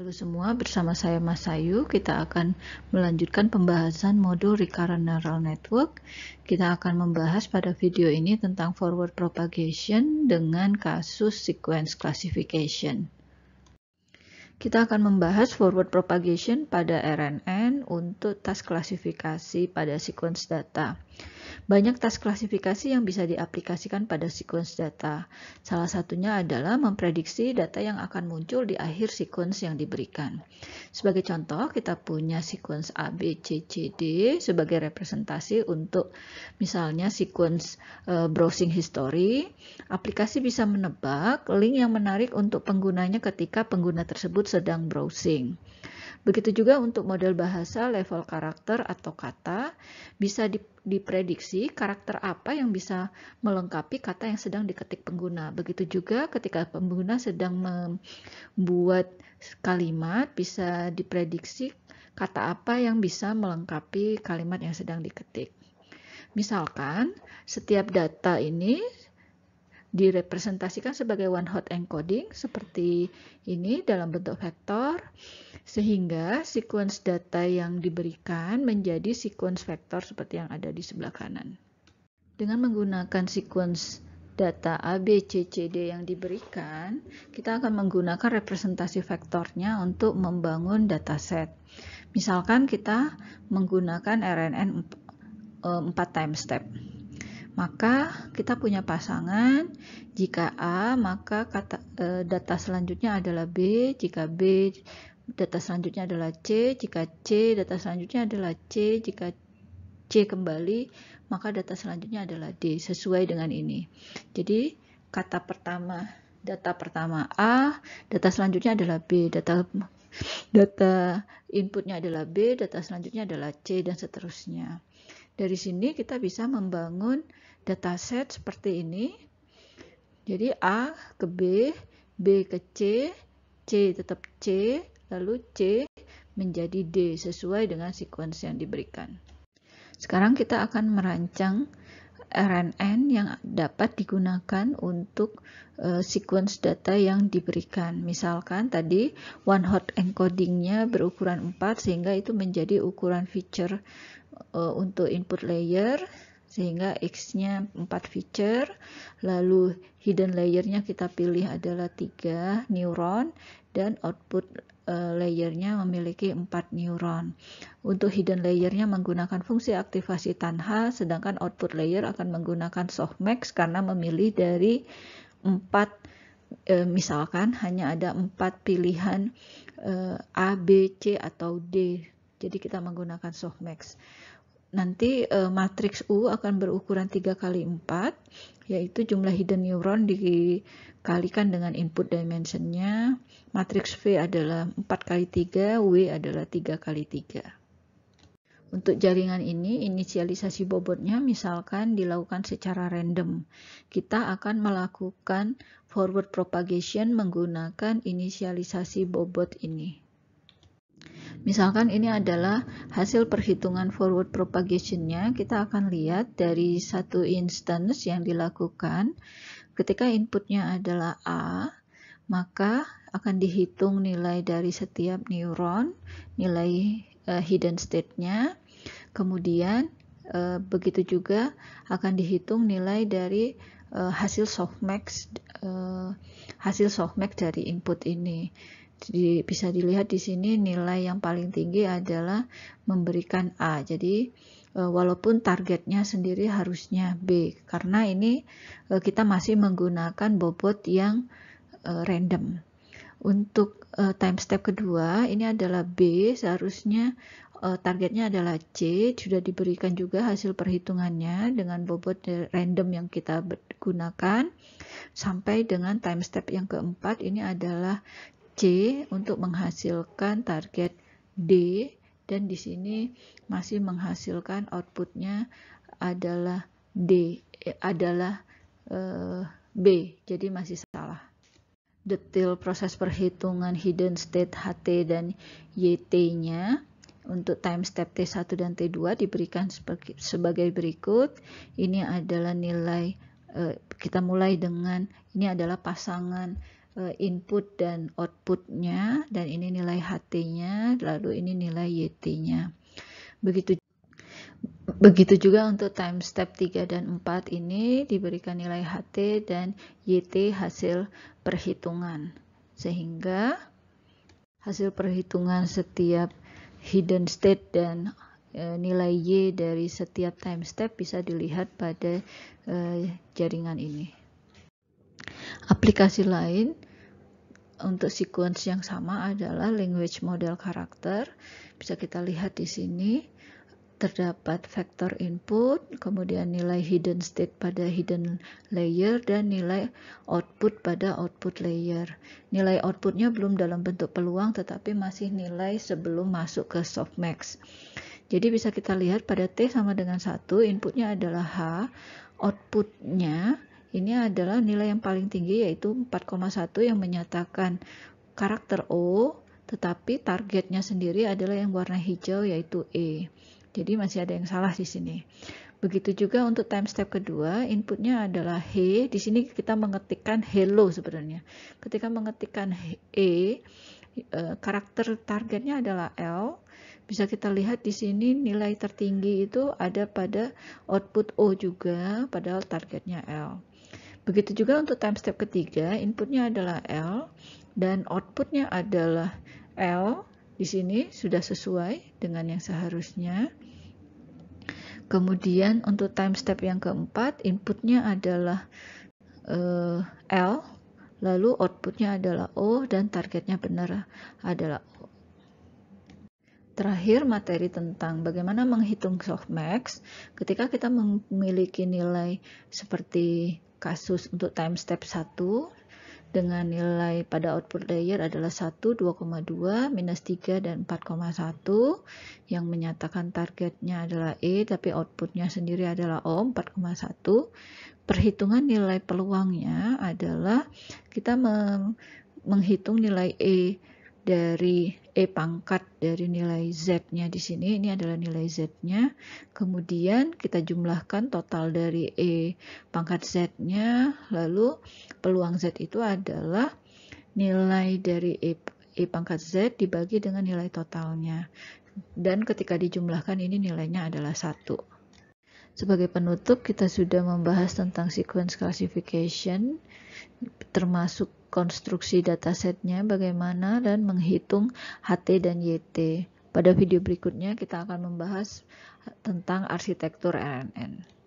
Halo semua, bersama saya Mas Ayu. Kita akan melanjutkan pembahasan modul Recurrent Neural Network. Kita akan membahas pada video ini tentang forward propagation dengan kasus sequence classification. Kita akan membahas forward propagation pada RNN untuk task klasifikasi pada sequence data. Banyak task klasifikasi yang bisa diaplikasikan pada sequence data. Salah satunya adalah memprediksi data yang akan muncul di akhir sequence yang diberikan. Sebagai contoh, kita punya sequence A, B, C, C, D sebagai representasi untuk misalnya sequence browsing history. Aplikasi bisa menebak link yang menarik untuk penggunanya ketika pengguna tersebut sedang browsing. Begitu juga untuk model bahasa level karakter atau kata, bisa diprediksi karakter apa yang bisa melengkapi kata yang sedang diketik pengguna. Begitu juga ketika pengguna sedang membuat kalimat, bisa diprediksi kata apa yang bisa melengkapi kalimat yang sedang diketik. Misalkan, setiap data ini direpresentasikan sebagai one hot encoding seperti ini dalam bentuk vektor, sehingga sequence data yang diberikan menjadi sequence vektor seperti yang ada di sebelah kanan. Dengan menggunakan sequence data A, B, C, C, D yang diberikan, kita akan menggunakan representasi vektornya untuk membangun dataset. Misalkan kita menggunakan RNN 4 time step. Maka kita punya pasangan, jika A maka data selanjutnya adalah B, jika B data selanjutnya adalah C, jika C data selanjutnya adalah C, jika C kembali maka data selanjutnya adalah D, sesuai dengan ini. Jadi data pertama A, data selanjutnya adalah B, data inputnya adalah B, data selanjutnya adalah C, dan seterusnya. Dari sini kita bisa membangun dataset seperti ini. Jadi A ke B, B ke C, C tetap C, lalu C menjadi D sesuai dengan sequence yang diberikan. Sekarang kita akan merancang RNN yang dapat digunakan untuk sequence data yang diberikan. Misalkan tadi one hot encodingnya berukuran 4 sehingga itu menjadi ukuran feature untuk input layer, sehingga X-nya 4 feature, lalu hidden layernya kita pilih adalah 3 neuron, dan output layernya memiliki 4 neuron. Untuk hidden layernya menggunakan fungsi aktivasi tanha, sedangkan output layer akan menggunakan softmax karena memilih dari 4, misalkan hanya ada 4 pilihan A, B, C, atau D. Jadi kita menggunakan softmax. Nanti matriks U akan berukuran 3 kali 4, yaitu jumlah hidden neuron dikalikan dengan input dimensionnya. Matriks V adalah 4 kali 3, W adalah 3 kali 3. Untuk jaringan ini, inisialisasi bobotnya misalkan dilakukan secara random. Kita akan melakukan forward propagation menggunakan inisialisasi bobot ini. Misalkan ini adalah hasil perhitungan forward propagation-nya. Kita akan lihat dari satu instance yang dilakukan. Ketika inputnya adalah A, maka akan dihitung nilai dari setiap neuron, nilai hidden state-nya. Kemudian begitu juga akan dihitung nilai dari hasil softmax dari input ini. Jadi bisa dilihat di sini nilai yang paling tinggi adalah memberikan A. Jadi walaupun targetnya sendiri harusnya B, karena ini kita masih menggunakan bobot yang random. Untuk time step kedua, ini adalah B, seharusnya targetnya adalah C, sudah diberikan juga hasil perhitungannya dengan bobot random yang kita gunakan. Sampai dengan time step yang keempat, ini adalah C untuk menghasilkan target D, dan di sini masih menghasilkan outputnya adalah B, jadi masih salah. Detail proses perhitungan hidden state HT dan YT-nya untuk time step T1 dan T2 diberikan sebagai berikut. Ini adalah nilai, kita mulai dengan ini adalah pasangan input dan outputnya, dan ini nilai HT-nya, lalu ini nilai YT-nya. Begitu juga untuk time step 3 dan 4 ini diberikan nilai HT dan YT hasil perhitungan. Sehingga hasil perhitungan setiap hidden state dan nilai Y dari setiap time step bisa dilihat pada jaringan ini. Aplikasi lain untuk sequence yang sama adalah language model karakter. Bisa kita lihat di sini terdapat vektor input, kemudian nilai hidden state pada hidden layer, dan nilai output pada output layer. Nilai outputnya belum dalam bentuk peluang, tetapi masih nilai sebelum masuk ke softmax. Jadi bisa kita lihat pada T sama dengan 1, inputnya adalah H, outputnya ini adalah nilai yang paling tinggi yaitu 4,1 yang menyatakan karakter O, tetapi targetnya sendiri adalah yang warna hijau yaitu E. Jadi masih ada yang salah di sini. Begitu juga untuk time step kedua, inputnya adalah He. Di sini kita mengetikkan hello sebenarnya. Ketika mengetikkan E, karakter targetnya adalah L. Bisa kita lihat di sini nilai tertinggi itu ada pada output O juga, padahal targetnya L. Begitu juga untuk time step ketiga, inputnya adalah L dan outputnya adalah L. Di sini sudah sesuai dengan yang seharusnya. Kemudian untuk time step yang keempat, inputnya adalah L, lalu outputnya adalah O, dan targetnya benar adalah O. Terakhir, materi tentang bagaimana menghitung softmax. Ketika kita memiliki nilai seperti kasus untuk time step 1, dengan nilai pada output layer adalah 1, 2,2, minus 3, dan 4,1 yang menyatakan targetnya adalah E tapi outputnya sendiri adalah O, 4,1. Perhitungan nilai peluangnya adalah kita menghitung nilai E dari E pangkat dari nilai Z-nya di sini, ini adalah nilai Z-nya. Kemudian kita jumlahkan total dari E pangkat Z-nya, lalu peluang Z itu adalah nilai dari E pangkat Z dibagi dengan nilai totalnya. Dan ketika dijumlahkan ini nilainya adalah 1. Sebagai penutup, kita sudah membahas tentang sequence classification, termasuk konstruksi datasetnya bagaimana dan menghitung HT dan YT. Pada video berikutnya kita akan membahas tentang arsitektur RNN.